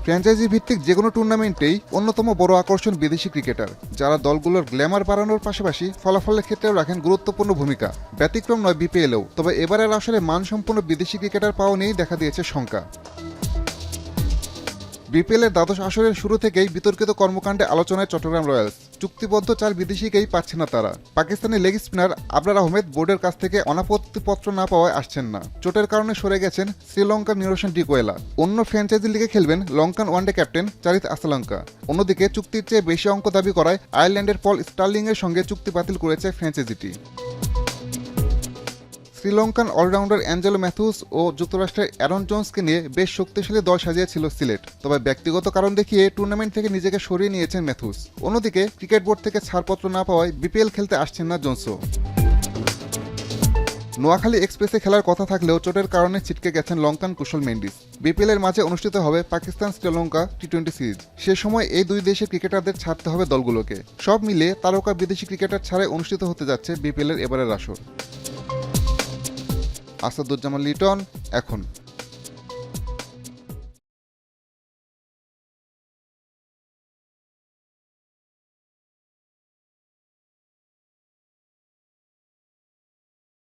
Franchise ভিত্তিক যে কোনো টুর্নামেন্টেই অন্যতম বড় আকর্ষণ বিদেশি ক্রিকেটার, যারা দলগুলোর গ্ল্যামার বাড়ানোর পাশাপাশি ফলাফলের ক্ষেত্রেও রাখেন গুরুত্বপূর্ণ ভূমিকা। ব্যতিক্রম নয় বিপিএলেও, তবে এবারের আসরে মানসম্পন্ন বিদেশি ক্রিকেটার পাওয়া নিয়েই দেখা দিয়েছে শঙ্কা। বিপিএলের দ্বাদশ আসরের শুরু থেকেই বিতর্কিত কর্মকাণ্ডে আলোচনায় চট্টগ্রাম রয়্যালস। চুক্তিবদ্ধ 4 বিদেশিকেই পাচ্ছে না তারা। পাকিস্তানি লেগ স্পিনার আবরার আহমেদ বোর্ডের কাছ থেকে অনাপত্তিপত্র না পাওয়ায় আসছেন না। চোটের কারণে সরে গেছেন শ্রীলঙ্কার নিরোশন ডিকোয়েলা। অন্য ফ্র্যাঞ্চাইজি লিগে খেলবেন লঙ্কান ওয়ানডে ক্যাপ্টেন চারিত আসালঙ্কা। অন্যদিকে চুক্তির চেয়ে বেশি অঙ্ক দাবি করায় আয়ারল্যান্ডের পল স্টার্লিংয়ের সঙ্গে চুক্তি বাতিল করেছে ফ্র্যাঞ্চাইজিটি। শ্রীলঙ্কান অলরাউন্ডার অ্যাঞ্জেলো ম্যাথুস ও যুক্তরাষ্ট্রের অ্যারন জোন্সকে নিয়ে বেশ শক্তিশালী দল সাজিয়েছিল সিলেট, তবে ব্যক্তিগত কারণ দেখিয়ে টুর্নামেন্ট থেকে নিজেকে সরিয়ে নিয়েছেন ম্যাথুস। অন্যদিকে ক্রিকেট বোর্ড থেকে ছাড়পত্র না পাওয়ায় বিপিএল খেলতে আসছেন না জোন্সও। নোয়াখালী এক্সপ্রেসে খেলার কথা থাকলেও চোটের কারণে ছিটকে গেছেন লঙ্কান কুশল মেন্ডিস। বিপিএলের মাঝে অনুষ্ঠিত হবে পাকিস্তান শ্রীলঙ্কা টি-20 সিরিজ। সে সময় এই দুই দেশের ক্রিকেটারদের ছাড়তে হবে দলগুলোকে। সব মিলিয়ে তারকা বিদেশি ক্রিকেটার ছাড়াই অনুষ্ঠিত হতে যাচ্ছে বিপিএলের এবারের আসর। আসাদুজ্জামান লিটন, এখন।